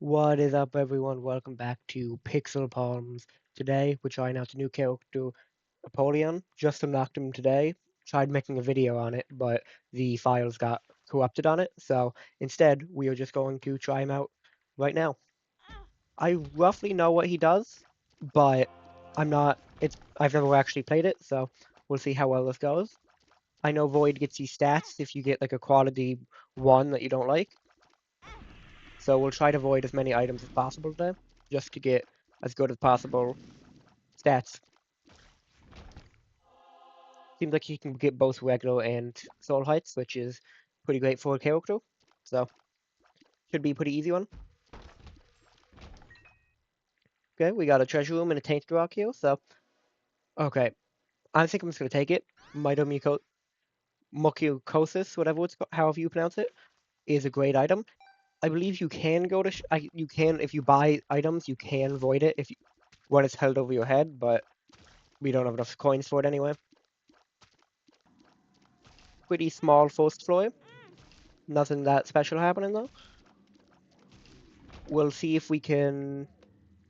What is up, everyone? Welcome back to PixelPalms. Today, we're trying out the new character, Napoleon. Just unlocked him today. Tried making a video on it, but the files got corrupted on it. So instead, we are just going to try him out right now. I roughly know what he does, but I've never actually played it, so we'll see how well this goes. I know Void gets these stats if you get like a quality one that you don't like. So we'll try to avoid as many items as possible today, just to get as good as possible stats. Seems like he can get both regular and soul heights, which is pretty great for a character. So should be a pretty easy one. Okay, we got a treasure room and a tainted rock here. So okay, I think I'm just gonna take it. Mucocosis, whatever however you pronounce it, is a great item. I believe you can go to you can if you buy items, you can void it if you, when it's held over your head, but we don't have enough coins for it anyway. Pretty small first floor. Nothing that special happening though. We'll see if we can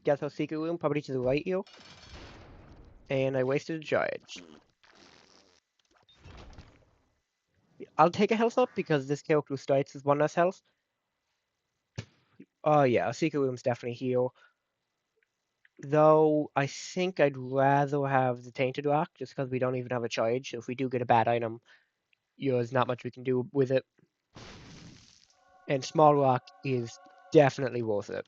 get our secret room, probably to the right here. And I wasted a charge. I'll take a health up because this character starts with one less health. Oh yeah, our secret room's definitely here. Though I think I'd rather have the Tainted Rock just because we don't even have a charge. So if we do get a bad item, there's not much we can do with it. And Small Rock is definitely worth it.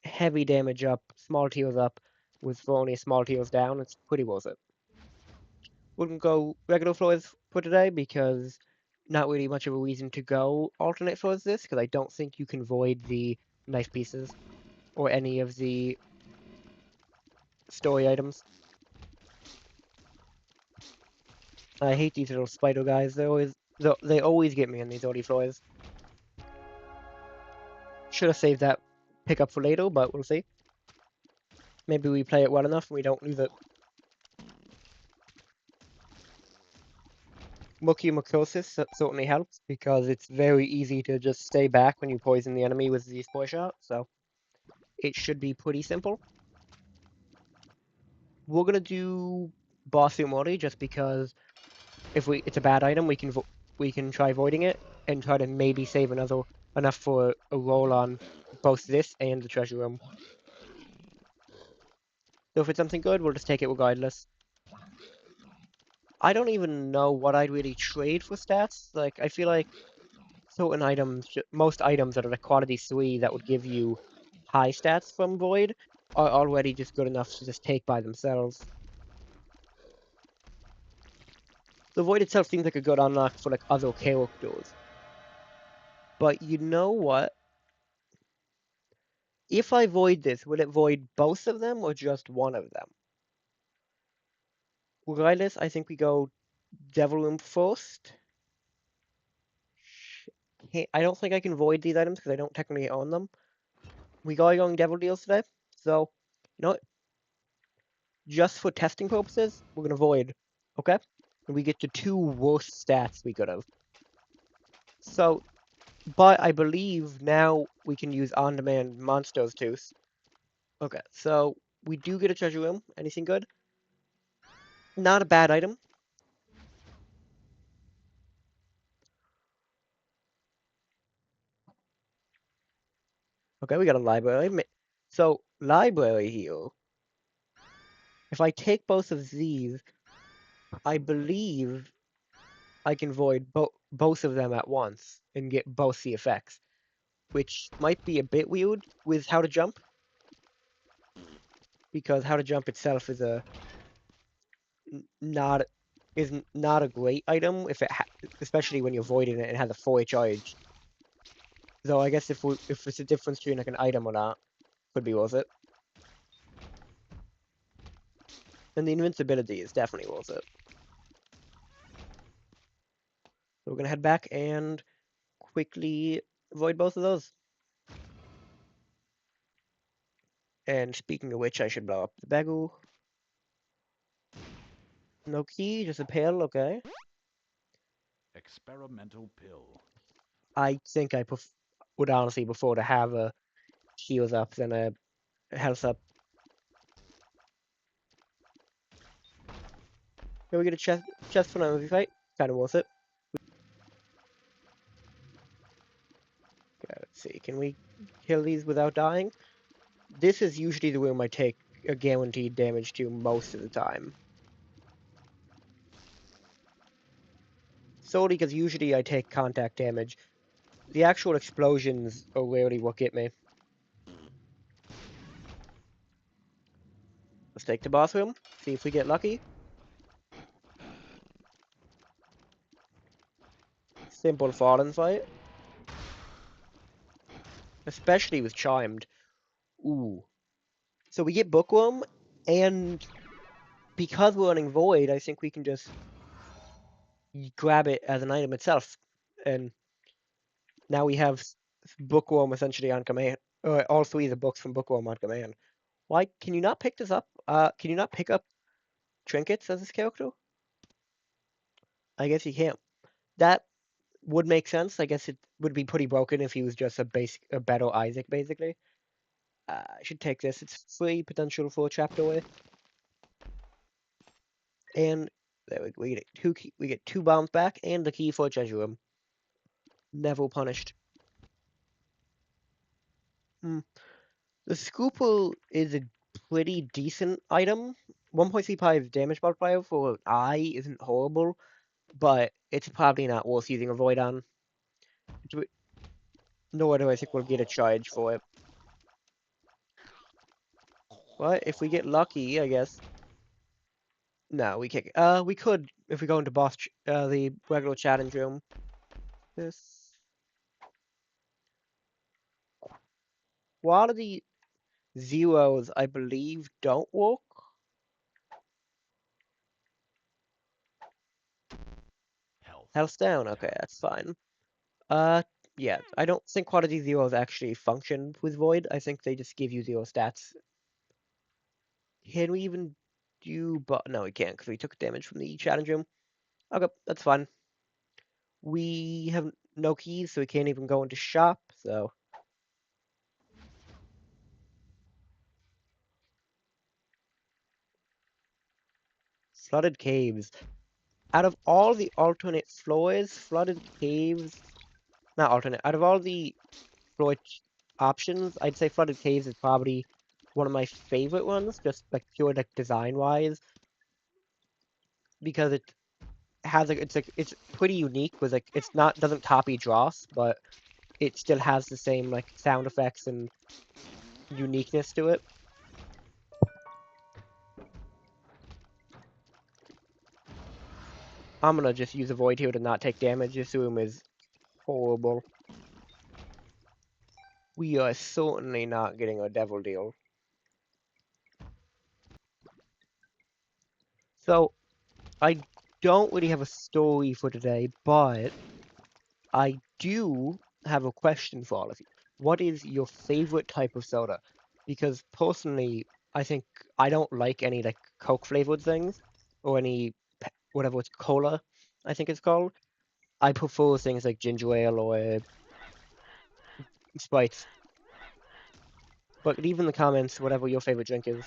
Heavy damage up, small tears up, with only small tears down, it's pretty worth it. We're gonna go regular floors for today because not really much of a reason to go alternate floors this, because I don't think you can void the knife pieces or any of the story items. I hate these little spider guys. They always get me on these early floors. Should have saved that pickup for later, but we'll see. Maybe we play it well enough and we don't lose it. Mucosis certainly helps because it's very easy to just stay back when you poison the enemy with the spore shot, so it should be pretty simple. We're gonna do boss Mori just because if it's a bad item, we can try avoiding it and try to maybe save enough for a roll on both this and the treasure room. So if it's something good, we'll just take it regardless. I don't even know what I'd really trade for stats. Like I feel like certain items, most items that are like quality 3 that would give you high stats from Void are already just good enough to just take by themselves. The Void itself seems like a good unlock for like other characters. But you know what? If I void this, will it void both of them or just one of them? Regardless, I think we go Devil Room first. I don't think I can void these items because I don't technically own them. We are going Devil Deals today. So, you know what? Just for testing purposes, we're going to void. Okay? And we get the two worst stats we could have. So, but I believe now we can use on-demand Monsters Tooth. Okay, so we do get a treasure room. Anything good? Not a bad item. Okay, we got a library. So, library here. If I take both of these, I believe I can void both of them at once and get both the effects, which might be a bit weird with how to jump, because how to jump itself is not not a great item if especially when you're voiding it and has a 4 charge. So I guess if it's a difference between like an item or not, could be worth it. And the invincibility is definitely worth it. So we're gonna head back and quickly avoid both of those. And speaking of which, I should blow up the bagel. No key, just a pill, okay. Experimental pill. I think I would honestly prefer to have a heals up than a health up. Here we get a chest for an fight. Kind of worth it. Okay, let's see. Can we kill these without dying? This is usually the room I take a guaranteed damage to most of the time. Solely because usually I take contact damage. The actual explosions are rarely what get me. Let's take the boss room, see if we get lucky. Simple fallen fight. Especially with Chimed. Ooh. So we get Bookworm, and because we're running Void, I think we can just grab it as an item itself. And now we have Bookworm essentially on command. All three of the books from Bookworm on command. Why can you not pick this up? Can you not pick up trinkets as this character? I guess you can't. That would make sense. I guess it would be pretty broken if he was just a better Isaac, basically. I should take this. It's free potential for a chapter, and there we get we get 2 bombs back and the key for a treasure room. Never punished. Hmm. The Scoople is a pretty decent item. 1.35 damage multiplier for an eye isn't horrible, but it's probably not worth using a void on. Nor do I think we'll get a charge for it. But if we get lucky, I guess. No, we can't. We could if we go into the regular challenge room. This quality zeros, I believe, don't work. Health down. Okay, that's fine. Uh, yeah, I don't think quality zeros actually function with Void. I think they just give you zero stats. Can we even do? But no, we can't because we took damage from the challenge room. Okay, that's fine. We have no keys, so we can't even go into shop. So flooded caves. Out of all the alternate floors, flooded caves. Not alternate. Out of all the floor options, I'd say flooded caves is probably one of my favorite ones, just like pure like design wise, because it has it's pretty unique with like it's not doesn't copy Dross, but it still has the same like sound effects and uniqueness to it. I'm gonna just use a void here to not take damage. This room is horrible. We are certainly not getting a devil deal. So I don't really have a story for today, but I do have a question for all of you. What is your favorite type of soda? Because personally, I think I don't like any like Coke flavored things or any whatever it's cola, I think it's called. I prefer things like ginger ale or Sprite. But leave in the comments whatever your favorite drink is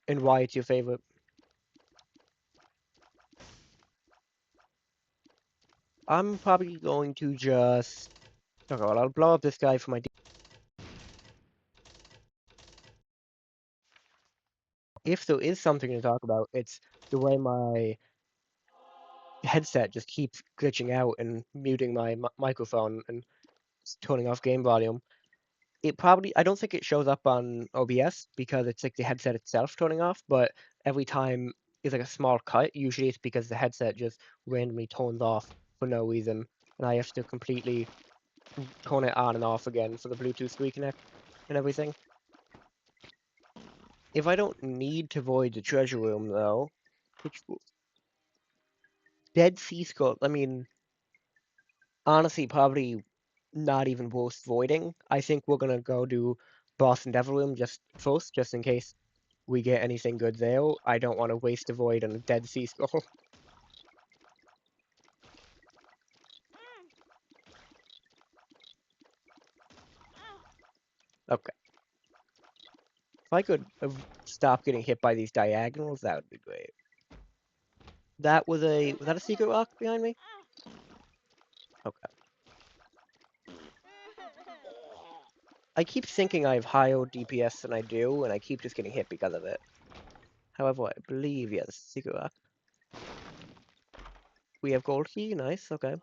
and why it's your favorite. I'm probably going to just okay, well, I'll blow up this guy for my. If there is something to talk about, it's the way my headset just keeps glitching out and muting my microphone and turning off game volume. I don't think it shows up on OBS because it's like the headset itself turning off, but every time is like a small cut. Usually it's because the headset just randomly turns off for no reason, and I have to completely turn it on and off again for the Bluetooth reconnect and everything. If I don't need to void the treasure room though, which Dead Sea Scroll, I mean, honestly, probably not even worth voiding. I think we're gonna go do Boss and Devil Room just first, just in case we get anything good there. I don't want to waste a void on a Dead Sea Scroll. Okay. If I could stop getting hit by these diagonals, that would be great. Was that a secret rock behind me? Okay. I keep thinking I have higher DPS than I do, and I keep just getting hit because of it. However, I believe, yes, secret rock. We have gold key, nice, okay.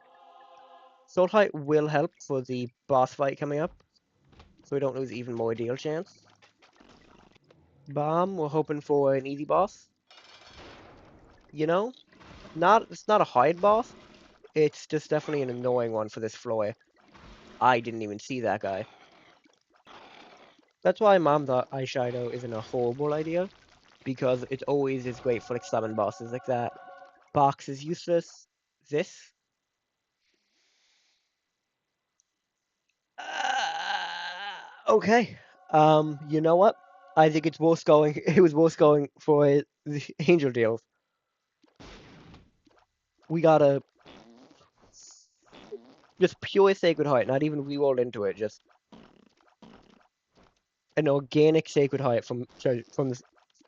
Soul height will help for the boss fight coming up, so we don't lose even more deal chance. Bomb, we're hoping for an easy boss. You know? It's not a hard boss. It's just definitely an annoying one for this floor. I didn't even see that guy. That's why Mom thought eyeshadow isn't a horrible idea, because it always is great for like summon bosses like that. Box is useless. This? Okay. You know what? I think it's worth going. It was worth going for the angel deals. We got a just pure Sacred Heart, not even re-rolled into it. Just an organic Sacred Heart from the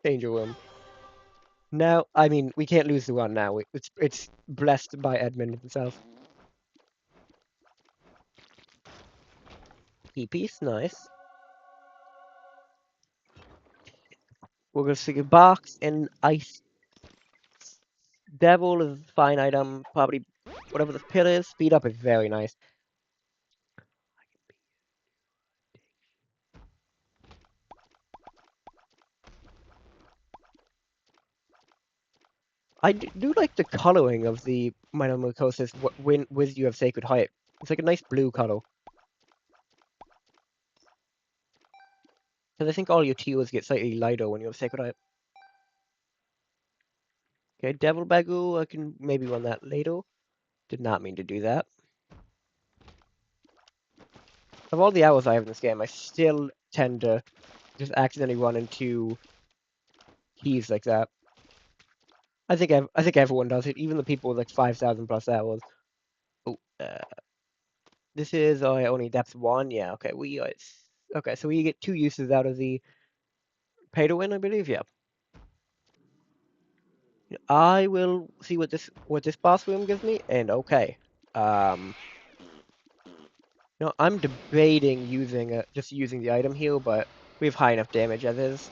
angel room. Now, I mean, we can't lose the run now. It's blessed by Edmund himself. Key piece, nice. We're gonna stick a box and ice. Devil is a fine item. Probably whatever this pit is. Speed up is very nice. I do like the coloring of the Minomycosis when with you have Sacred Heart. It's like a nice blue color. Because I think all your teals get slightly lighter when you have Sacred Heart. Okay, Devil Bagoo, I can maybe run that later. Did not mean to do that. Of all the hours I have in this game, I still tend to just accidentally run into keys like that. I think everyone does it, even the people with like 5,000 plus hours. Oh, this is only depth 1. Yeah, okay. Okay, so we get 2 uses out of the pay to win, I believe. Yeah. I will see what this boss room gives me, and okay. Um, I'm debating just using the item here, but we have high enough damage as is.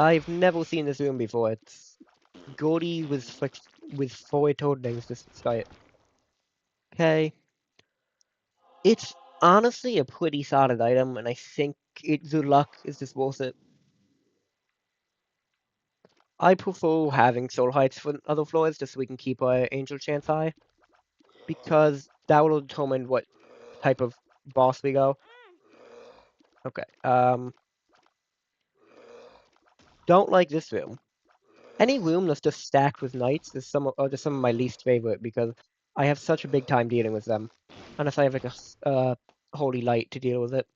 I've never seen this room before. It's Gordy with 4 toadlings to start. Okay. It's honestly a pretty solid item, and I think the luck is just worth it. I prefer having soul heights for other floors just so we can keep our angel chance high, because that will determine what type of boss we go. Okay. Don't like this room. Any room that's just stacked with knights is just some of my least favorite because I have such a big time dealing with them, unless I have like holy light to deal with it.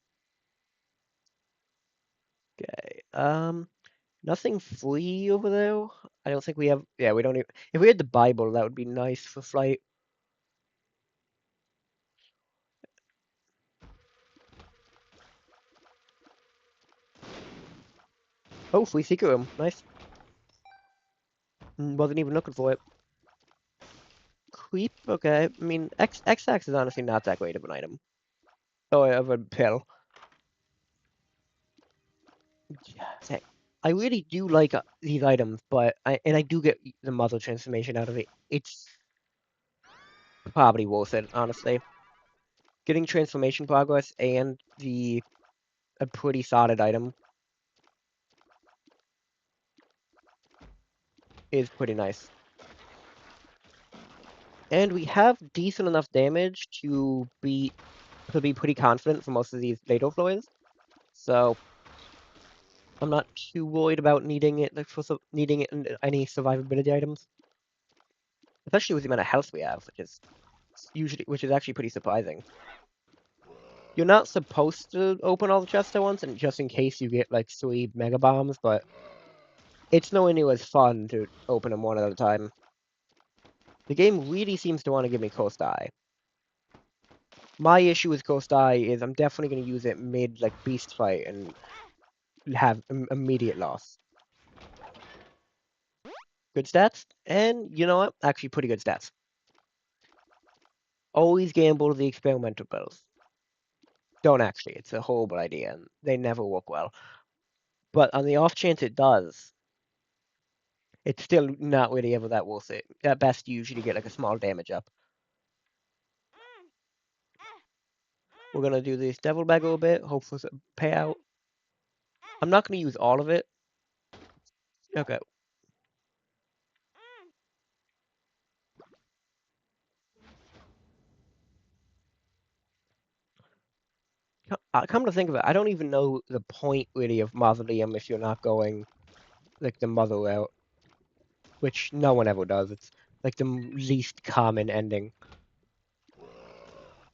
Okay. Nothing free over there. I don't think we have. Yeah, we don't even. If we had the Bible, that would be nice for flight. Oh, free secret room. Nice. Wasn't even looking for it. Creep. Okay. I mean, X-Ax is honestly not that great of an item. Oh, of a pill. Yeah, I really do like these items, but I do get the muzzle transformation out of it. It's probably worth it, honestly. Getting transformation progress and a pretty solid item is pretty nice. And we have decent enough damage to be pretty confident for most of these later floors. So I'm not too worried about needing it needing it in any survivability items, especially with the amount of health we have, which is actually pretty surprising. You're not supposed to open all the chests at once, and just in case you get like 3 mega bombs, but it's nowhere near as fun to open them one at a time. The game really seems to want to give me Coast Eye. My issue with Ghost Eye is I'm definitely going to use it mid like beast fight and have immediate loss. Good stats, and you know what? Actually, pretty good stats. Always gamble the experimental bills. Don't actually. It's a horrible idea, and they never work well. But on the off chance it does, it's still not really ever that worth it. At best, you usually get like a small damage up. We're gonna do this devil bag a little bit, hope for some payout. I'm not gonna use all of it. Okay. Come to think of it, I don't even know the point really of Mausoleum if you're not going like the mother route, which no one ever does. It's like the least common ending.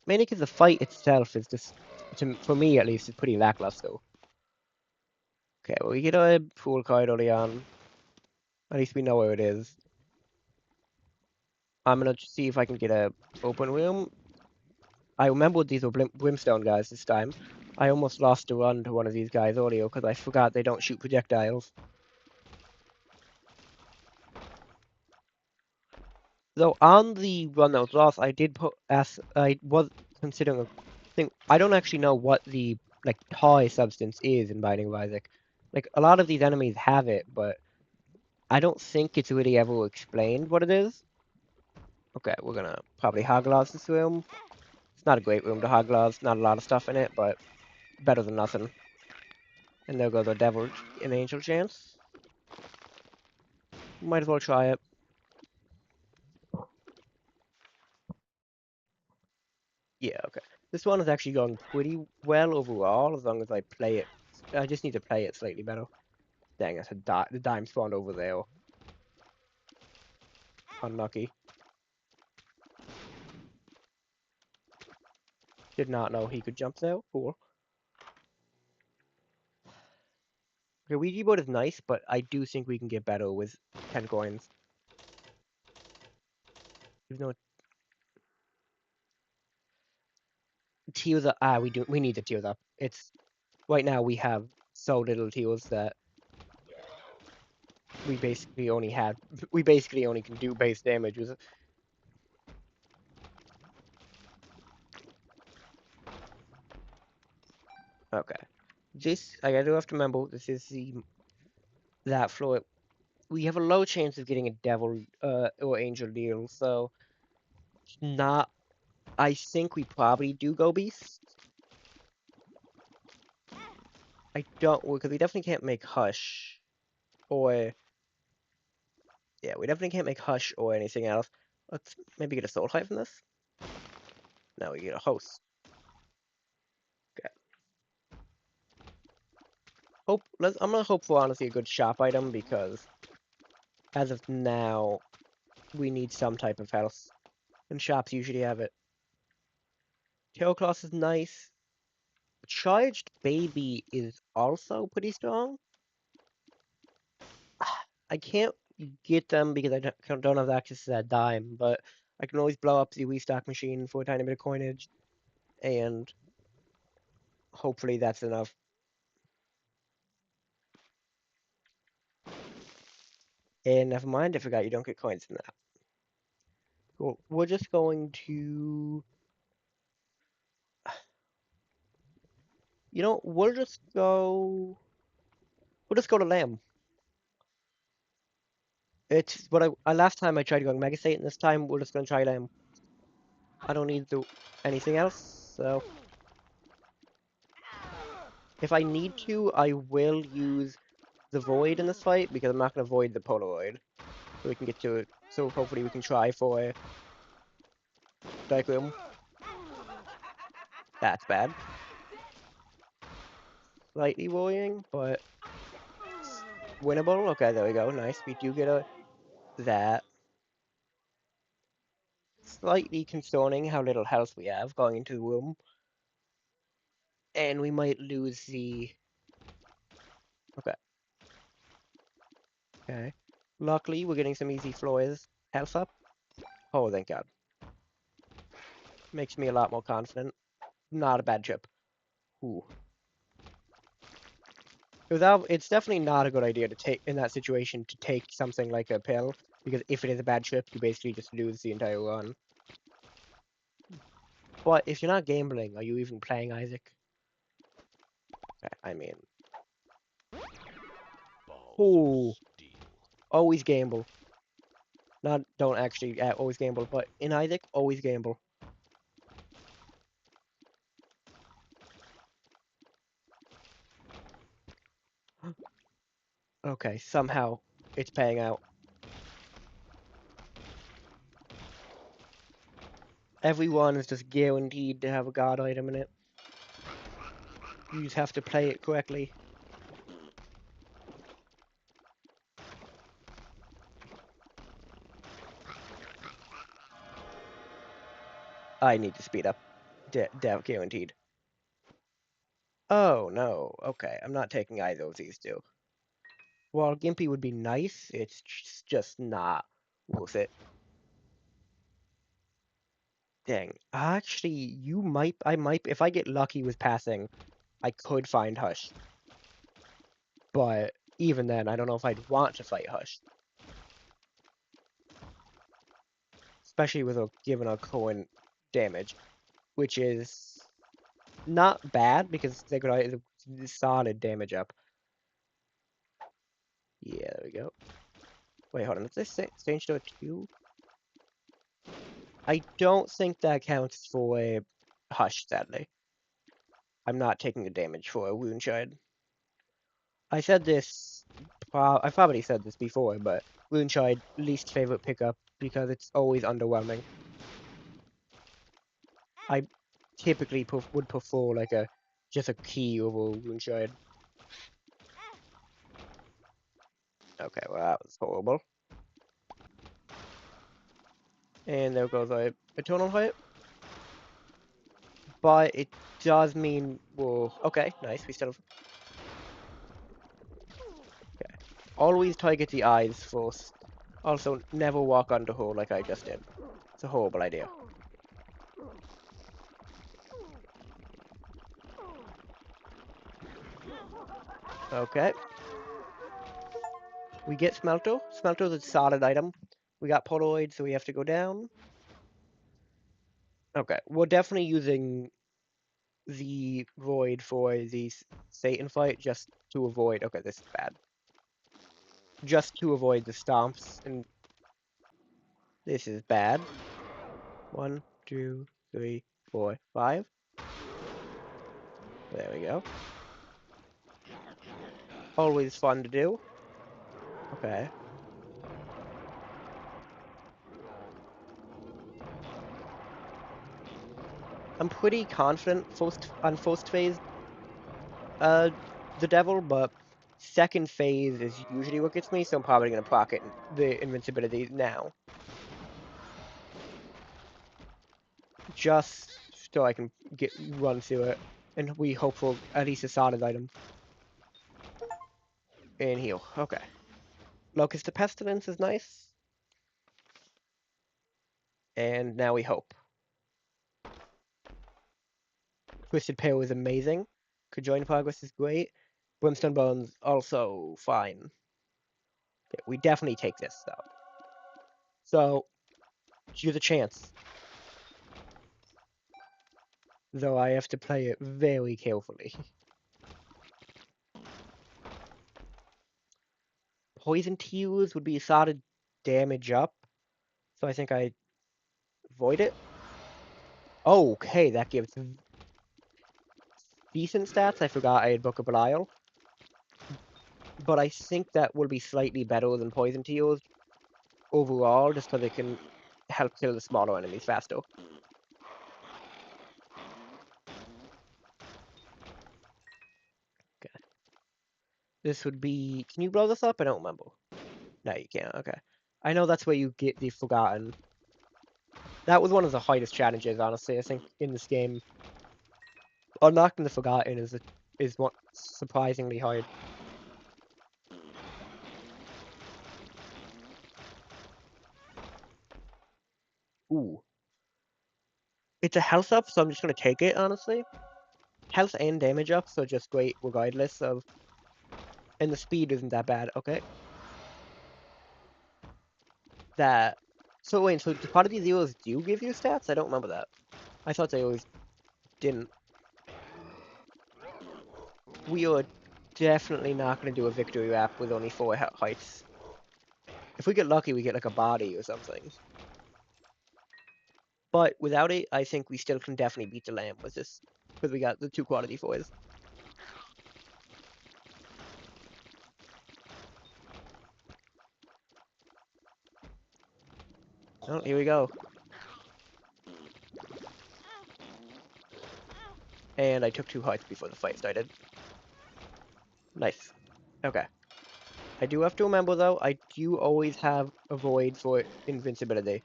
Mainly because the fight itself is just, for me at least, is pretty lackluster. Okay, well, we get a pool card early on. At least we know where it is. I'm gonna see if I can get a open room. I remember these were brimstone guys this time. I almost lost a run to one of these guys earlier because I forgot they don't shoot projectiles. Though on the run that was lost, I did put as I was considering a thing. I don't actually know what the like toy substance is in Binding of Isaac. Like a lot of these enemies have it, but I don't think it's really ever explained what it is. Okay, we're gonna probably hoglaws this room. It's not a great room to hoglaws, not a lot of stuff in it, but better than nothing. And there goes our devil and angel chance. Might as well try it. Yeah, okay. This one is actually going pretty well overall, as long as I play it. I just need to play it slightly better. Dang, that's the dime spawned over there. Unlucky. Did not know he could jump there. Cool. Okay, Ouija board is nice, but I do think we can get better with 10 coins. Even though tears up, we need the tears up. It's right now we have so little tears that we basically only have we basically only can do base damage with it. Okay. This I do have to remember this is that floor. We have a low chance of getting a devil or angel deal, so not I think we probably do go beast. I don't because we definitely can't make hush or yeah, we definitely can't make hush or anything else. Let's maybe get a soul type from this. Now we get a host. Okay. I'm gonna hope for honestly a good shop item because as of now we need some type of health. And shops usually have it. Tail class is nice. Charged baby is also pretty strong. I can't get them because I don't have access to that dime, but I can always blow up the restock machine for a tiny bit of coinage, and hopefully that's enough. And never mind, I forgot you don't get coins from that. Cool. We're just going to, we'll just go to lamb. It's what last time I tried going Mega Satan, this time we're just gonna try lamb. I don't need to do anything else, so if I need to, I will use the void in this fight because I'm not gonna void the Polaroid. So we can get to it. So hopefully we can try for Dark Room. That's bad. Slightly worrying, but winnable. Okay, there we go. Nice. We do get that. Slightly concerning how little health we have going into the room. And we might lose the... Okay. Okay. Luckily, we're getting some easy floors. Health up. Oh, thank God. Makes me a lot more confident. Not a bad chip. Ooh. It's definitely not a good idea to take, in that situation, to take something like a pill, because if it is a bad trip, you basically just lose the entire run. But if you're not gambling, are you even playing Isaac? Okay, I mean, ooh, always gamble. Not don't actually always gamble, but in Isaac, always gamble. Okay, somehow it's paying out. Everyone is just guaranteed to have a god item in it. You just have to play it correctly. I need to speed up. Dev guaranteed. Oh no. Okay, I'm not taking either of these two. While Gimpy would be nice, it's just not worth it. Dang. Actually, I might, if I get lucky with passing, I could find Hush. But even then, I don't know if I'd want to fight Hush. Especially with a given a current damage, which is not bad because they could either solid damage up. Yeah, there we go. Wait, hold on. Is this change to a 2? I don't think that counts for a Hush, sadly. I'm not taking the damage for a Wound Shard. I said this, I've probably said this before, but Wound Shard, least favorite pickup because it's always underwhelming. I typically would prefer like just a key over Wound Shard. Okay, well that was horrible. And there goes our Eternal Height. But it does mean, well, okay, nice, we still have, okay. Always target the eyes first. Also, never walk under her like I just did. It's a horrible idea. Okay. We get Smelto. Smelto's a solid item. We got Polaroid, so we have to go down. Okay, we're definitely using the Void for the Satan fight just to avoid. Okay, this is bad. Just to avoid the stomps, and this is bad. 1, 2, 3, 4, 5. There we go. Always fun to do. Okay. I'm pretty confident on first phase, uh, the devil, but second phase is usually what gets me, so I'm probably gonna pocket the invincibility now. Just so I can run through it. And we hope for at least a solid item. And heal. Okay. Locust of Pestilence is nice. And now we hope. Twisted Pail is amazing. Conjoined Progress is great. Brimstone Bones also fine. Okay, we definitely take this though. So here's a chance. Though I have to play it very carefully. Poison Tears would be a solid damage up. So I think I avoid it. Okay, that gives decent stats. I forgot I had Book of Belial. But I think that will be slightly better than Poison Tears overall, just because it can help kill the smaller enemies faster. Okay. This would be... Can you blow this up? I don't remember. No, you can't. Okay. I know that's where you get the Forgotten. That was one of the hardest challenges, honestly, I think, in this game. Unlocking the Forgotten is what surprisingly hard. Ooh. It's a health up, so I'm just gonna take it, honestly. Health and damage up, so just great regardless of... And the speed isn't that bad, okay? That... So wait, so the quantity zeros do give you stats? I don't remember that. I thought they always didn't. We are definitely not gonna do a victory lap with only 4 heights. If we get lucky, we get like a body or something. But without it, I think we still can definitely beat the lamb with this. Because we got the 2 quality 4s. Oh, here we go. And I took 2 heights before the fight started. Nice. Okay. I do have to remember, though, I do always have a void for invincibility.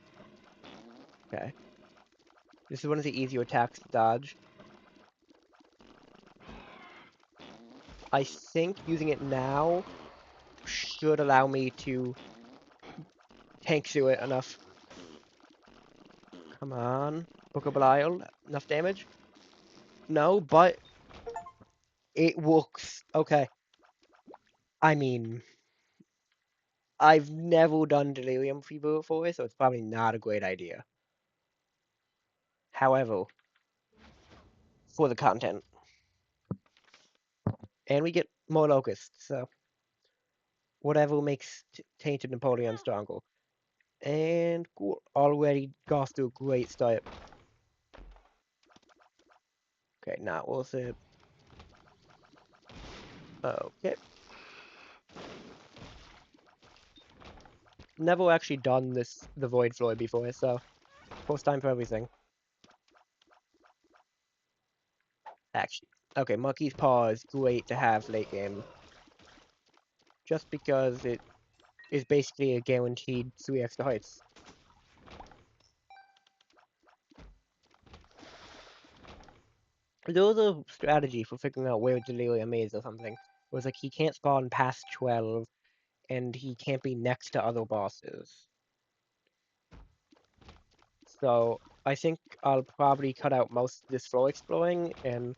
Okay. This is one of the easier attacks to dodge. I think using it now should allow me to tank through it enough. Come on. Book of Belial. Enough damage? No, but it works. Okay. I mean, I've never done Delirium Fever before, so it's probably not a great idea. However, for the content. And we get more locusts, so whatever makes Tainted Napoleon stronger. And cool. Already got to a great start. Okay, not worth it. Okay. Never actually done the Void Floor before, so first time for everything. Actually. Okay, Monkey's Paw is great to have late game. Just because it is basically a guaranteed 3 extra heights. There was a strategy for figuring out where Delirium is or something. It was like he can't spawn past 12, and he can't be next to other bosses. So I think I'll probably cut out most of this floor exploring and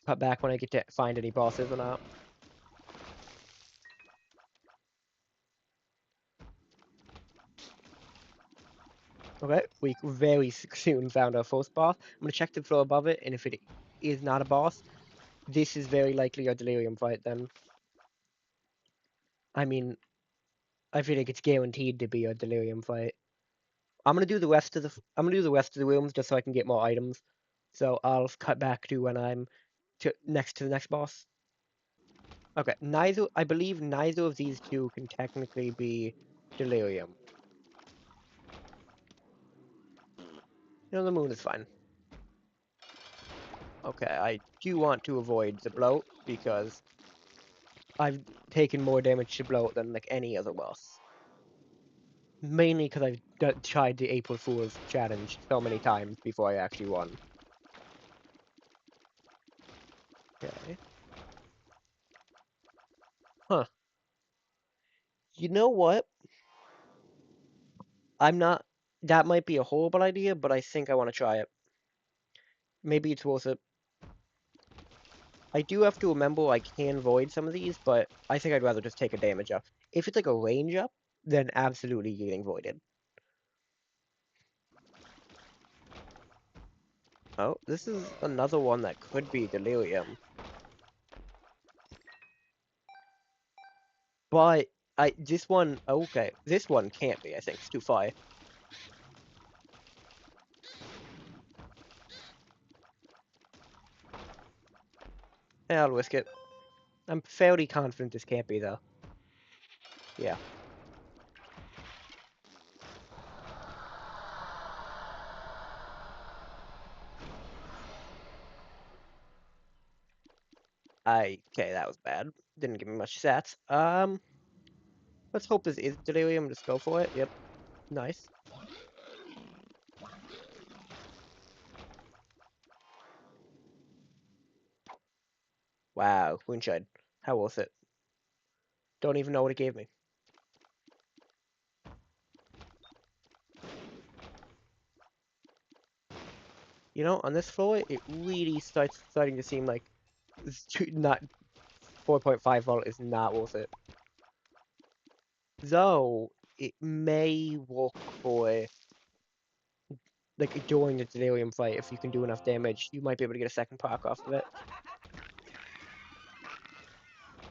cut back when I get to find any bosses or not. Okay, we very soon found our first boss. I'm gonna check the floor above it, and if it is not a boss, this is very likely a Delirium fight then. I mean, I feel like it's guaranteed to be a Delirium fight. I'm gonna do the rest of the rooms just so I can get more items. So I'll cut back to when I'm next to the next boss. Okay, I believe neither of these two can technically be Delirium. You know, the moon is fine. Okay, I do want to avoid the bloat because I've taken more damage to bloat than like any other boss. Mainly because I've tried the April Fool's challenge so many times before I actually won. Okay. Huh. You know what? I'm not. That might be a horrible idea, but I think I want to try it. Maybe it's worth it. I do have to remember I can void some of these, but I think I'd rather just take a damage up. If it's like a range up, then absolutely getting voided. Oh, this is another one that could be Delirium. But this one, okay, this one can't be, I think. It's too far. Yeah, I'll risk it. I'm fairly confident this can't be, though. Yeah. Okay, that was bad. Didn't give me much stats. Let's hope this is Delirium. Just go for it. Yep. Nice. Wow, Moonshine. How worth it? Don't even know what it gave me. You know, on this floor, it really starting to seem like not 4.5 volt is not worth it. Though it may work for like during the delirium fight, if you can do enough damage, you might be able to get a second proc off of it.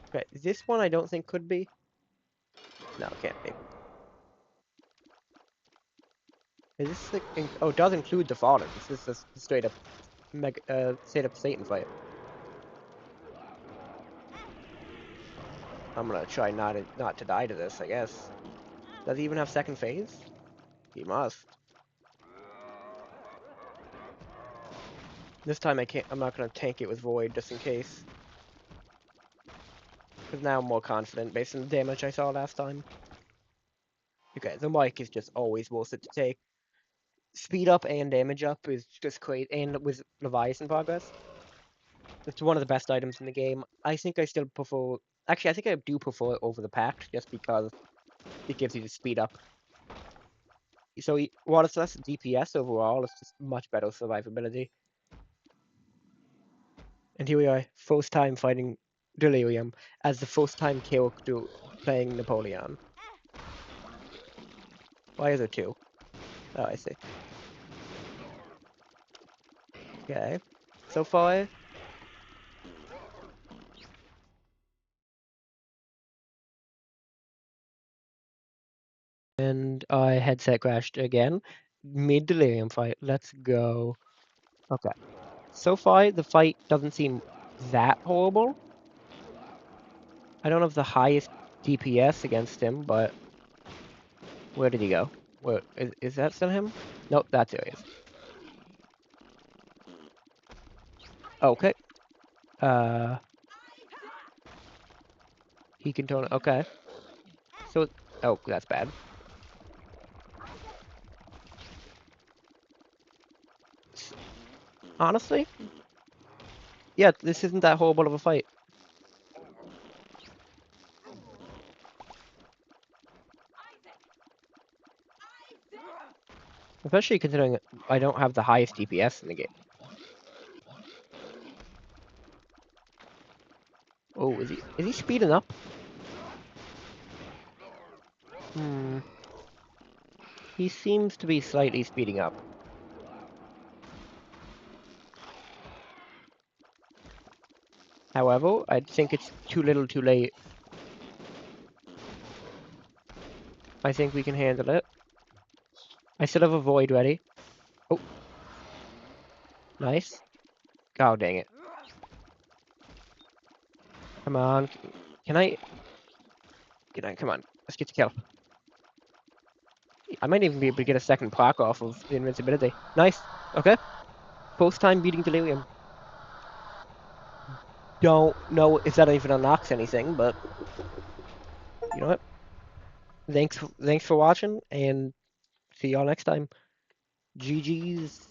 Okay, this one I don't think could be. No, it can't be. Is this like oh, it does include the fallen. This is just straight up straight up Satan fight. I'm gonna try not to die to this, I guess. Does he even have second phase? He must. This time I can't. I'm not gonna tank it with Void just in case. Because now I'm more confident based on the damage I saw last time. Okay, the mic is just always worth it to take. Speed up and damage up is just great, and with Leviathan progress, it's one of the best items in the game. I think I still prefer. Actually, I think I do prefer it over the pact just because it gives you the speed up. So while it's less DPS overall, it's just much better survivability. And here we are, first time fighting Delirium as the first time character playing Napoleon. Why is there two? Oh, I see. Okay. So far, and I headset crashed again. Mid Delirium fight. Let's go. Okay. So far, the fight doesn't seem that horrible. I don't have the highest DPS against him, but where did he go? Where is that still him? Nope, that's who he is. Okay. Uh, he can tone. Okay. So, oh, that's bad. Honestly, yeah, this isn't that horrible of a fight. Especially considering I don't have the highest DPS in the game. Oh, is he speeding up? Hmm. He seems to be slightly speeding up. However, I think it's too little too late. I think we can handle it. I still have a void ready. Oh, nice. Oh, dang it. Come on. Can I? Come on. Let's get the kill. I might even be able to get a second proc off of the invincibility. Nice. Okay. First time beating Delirium. Don't know if that even unlocks anything, but you know what? Thanks for watching, and see y'all next time. GG's.